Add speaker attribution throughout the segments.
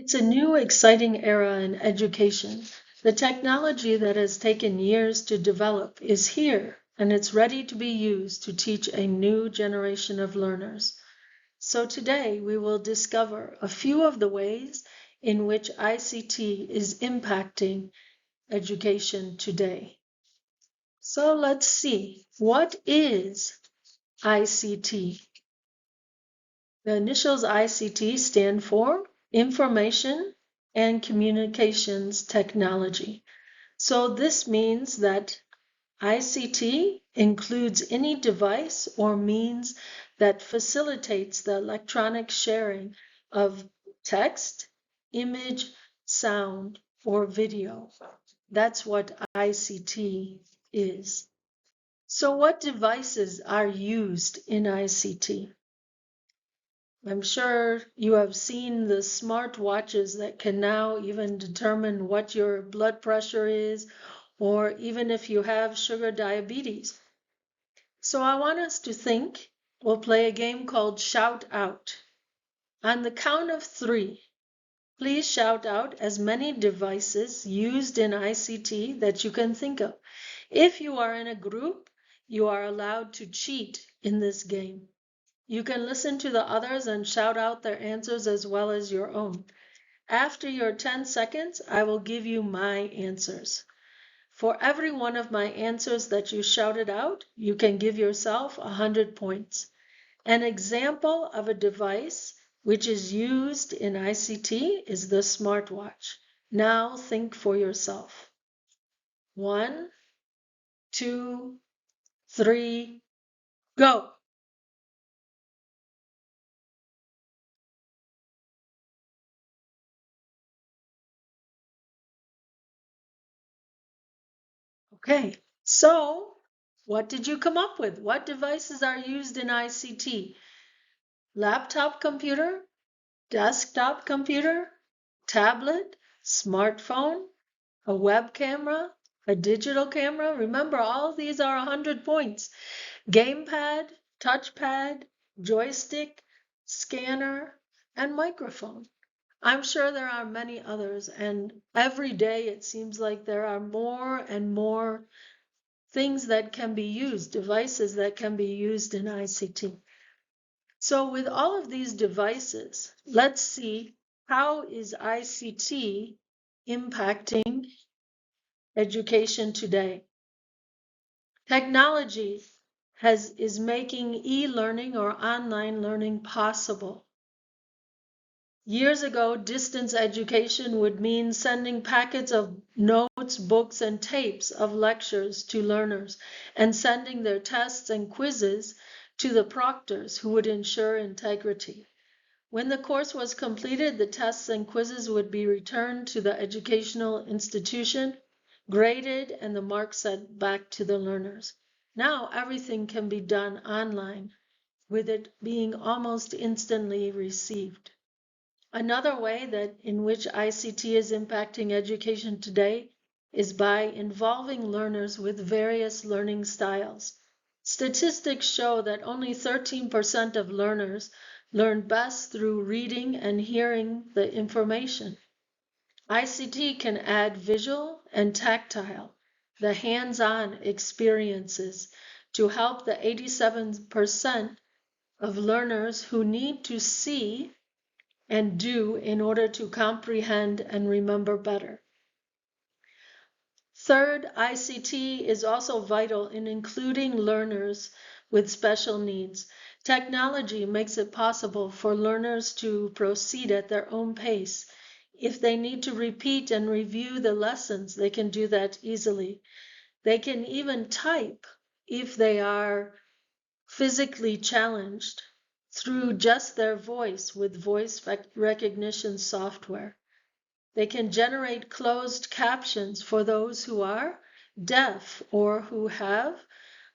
Speaker 1: It's a new, exciting era in education. The technology that has taken years to develop is here, and it's ready to be used to teach a new generation of learners. So today we will discover a few of the ways in which ICT is impacting education today. So let's see, what is ICT? The initials ICT stand for Information and Communications Technology. So this means that ICT includes any device or means that facilitates the electronic sharing of text, image, sound, or video. That's what ICT is. So what devices are used in ICT? I'm sure you have seen the smart watches that can now even determine what your blood pressure is, or even if you have sugar diabetes. So I want us to think. We'll play a game called Shout Out. On the count of 3, please shout out as many devices used in ICT that you can think of. If you are in a group, you are allowed to cheat in this game. You can listen to the others and shout out their answers as well as your own. After your 10 seconds, I will give you my answers. For every one of my answers that you shouted out, you can give yourself 100 points. An example of a device which is used in ICT is the smartwatch. Now think for yourself. 1, 2, 3, go. Okay, so what did you come up with? What devices are used in ICT? Laptop computer, desktop computer, tablet, smartphone, a web camera, a digital camera. Remember, all these are 100 points. Gamepad, touchpad, joystick, scanner, and microphone. I'm sure there are many others, and every day it seems like there are more and more things that can be used, devices that can be used in ICT. So with all of these devices, let's see, how is ICT impacting education today? Technology is making e-learning or online learning possible. Years ago, distance education would mean sending packets of notes, books, and tapes of lectures to learners and sending their tests and quizzes to the proctors who would ensure integrity. When the course was completed, the tests and quizzes would be returned to the educational institution, graded, and the marks sent back to the learners. Now everything can be done online, with it being almost instantly received. Another way that in which ICT is impacting education today is by involving learners with various learning styles. Statistics show that only 13% of learners learn best through reading and hearing the information. ICT can add visual and tactile, the hands-on experiences, to help the 87% of learners who need to see and do in order to comprehend and remember better. Third, ICT is also vital in including learners with special needs. Technology makes it possible for learners to proceed at their own pace. If they need to repeat and review the lessons, they can do that easily. They can even type if they are physically challenged through just their voice with voice recognition software. They can generate closed captions for those who are deaf or who have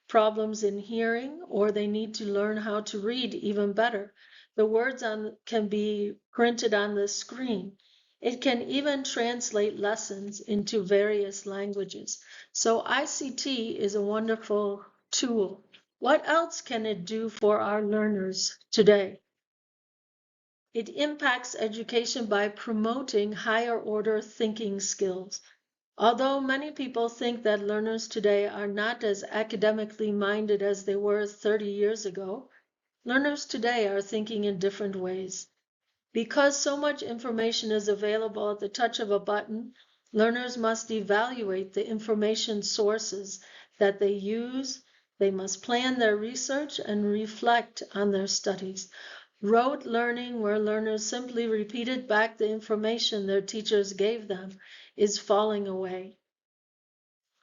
Speaker 1: problems in hearing, or they need to learn how to read even better. The words can be printed on the screen. It can even translate lessons into various languages. So ICT is a wonderful tool. What else can it do for our learners today? It impacts education by promoting higher order thinking skills. Although many people think that learners today are not as academically minded as they were 30 years ago, learners today are thinking in different ways. Because so much information is available at the touch of a button, learners must evaluate the information sources that they use. They must plan their research and reflect on their studies. Rote learning, where learners simply repeated back the information their teachers gave them, is falling away.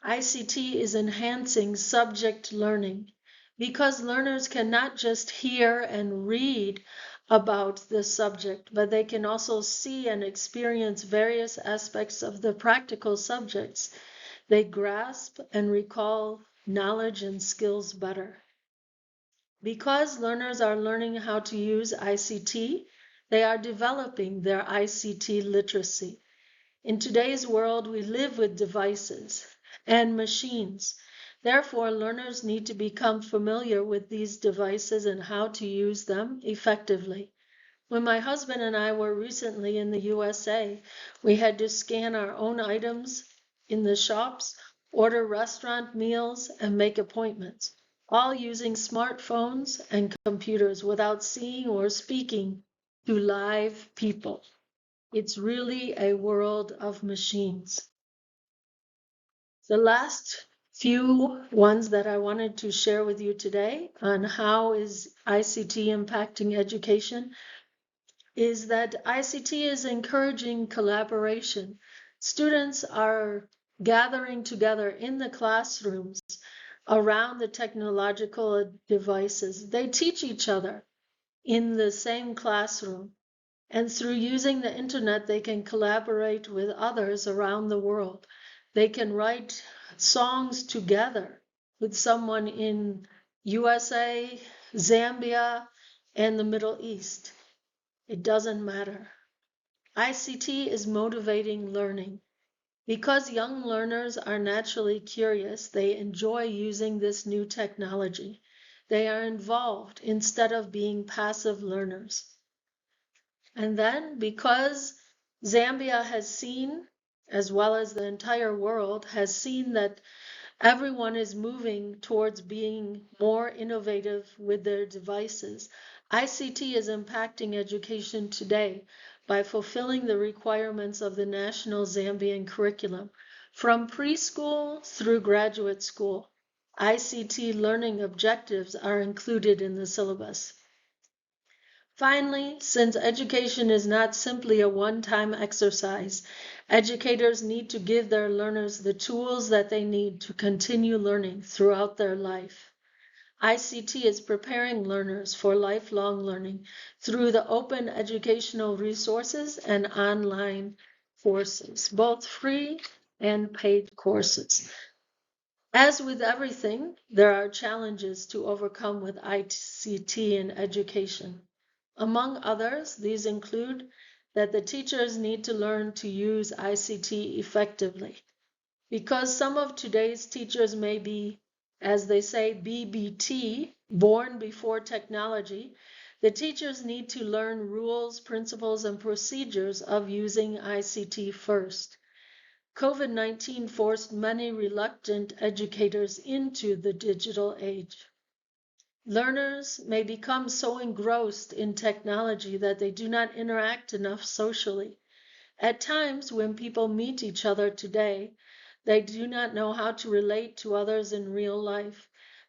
Speaker 1: ICT is enhancing subject learning because learners can not just hear and read about the subject, but they can also see and experience various aspects of the practical subjects. They grasp and recall knowledge and skills better. Because learners are learning how to use ICT, they are developing their ICT literacy. In today's world, we live with devices and machines. Therefore, learners need to become familiar with these devices and how to use them effectively. When my husband and I were recently in the USA, we had to scan our own items in the shops, order restaurant meals, and make appointments, all using smartphones and computers without seeing or speaking to live people. It's really a world of machines. The last few ones that I wanted to share with you today on how is ICT impacting education is that ICT is encouraging collaboration. Students are gathering together in the classrooms around the technological devices. They teach each other in the same classroom. And through using the internet, they can collaborate with others around the world. They can write songs together with someone in USA, Zambia, and the Middle East. It doesn't matter. ICT is motivating learning. Because young learners are naturally curious, they enjoy using this new technology. They are involved instead of being passive learners. And then because Zambia has seen, as well as the entire world, has seen that everyone is moving towards being more innovative with their devices, ICT is impacting education today by fulfilling the requirements of the national Zambian curriculum. From preschool through graduate school, ICT learning objectives are included in the syllabus. Finally, since education is not simply a one-time exercise, educators need to give their learners the tools that they need to continue learning throughout their life. ICT is preparing learners for lifelong learning through the open educational resources and online courses, both free and paid courses. As with everything, there are challenges to overcome with ICT in education. Among others, these include that the teachers need to learn to use ICT effectively. Because some of today's teachers may be, as they say, BBT, born before technology, the teachers need to learn rules, principles, and procedures of using ICT first. COVID-19 forced many reluctant educators into the digital age. Learners may become so engrossed in technology that they do not interact enough socially. At times, when people meet each other today, they do not know how to relate to others in real life.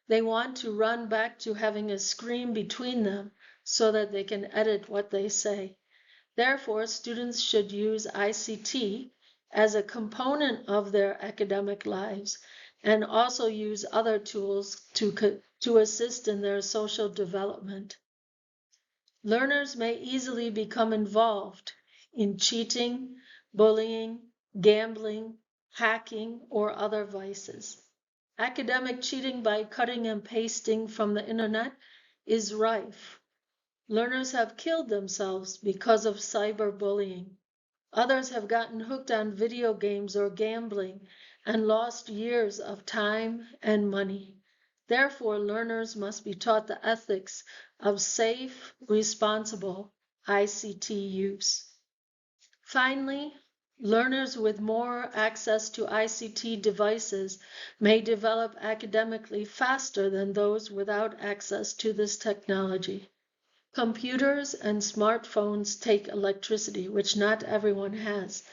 Speaker 1: They want to run back to having a screen between them so that they can edit what they say. Therefore, students should use ICT as a component of their academic lives and also use other tools to assist in their social development. Learners may easily become involved in cheating, bullying, gambling, hacking, or other vices. Academic cheating by cutting and pasting from the internet is rife. Learners have killed themselves because of cyberbullying. Others have gotten hooked on video games or gambling and lost years of time and money. Therefore, learners must be taught the ethics of safe, responsible ICT use. Finally, learners with more access to ICT devices may develop academically faster than those without access to this technology. Computers and smartphones take electricity, which not everyone has.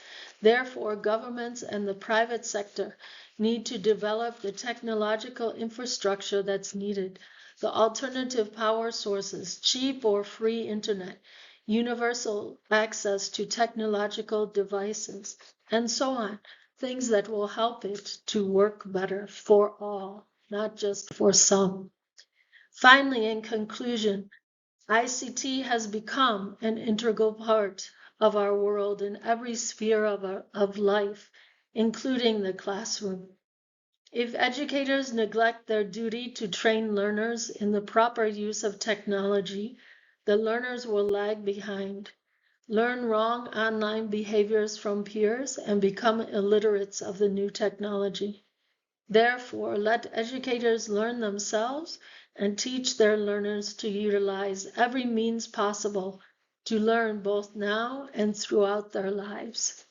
Speaker 1: Therefore, governments and the private sector need to develop the technological infrastructure that's needed, the alternative power sources, cheap or free internet, universal access to technological devices, and so on. Things that will help it to work better for all, not just for some. Finally, in conclusion, ICT has become an integral part of our world in every sphere of life, including the classroom. If educators neglect their duty to train learners in the proper use of technology, the learners will lag behind, learn wrong online behaviors from peers, and become illiterates of the new technology. Therefore, let educators learn themselves and teach their learners to utilize every means possible to learn both now and throughout their lives.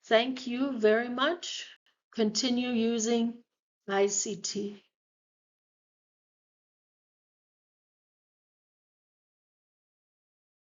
Speaker 1: Thank you very much. Continue using ICT.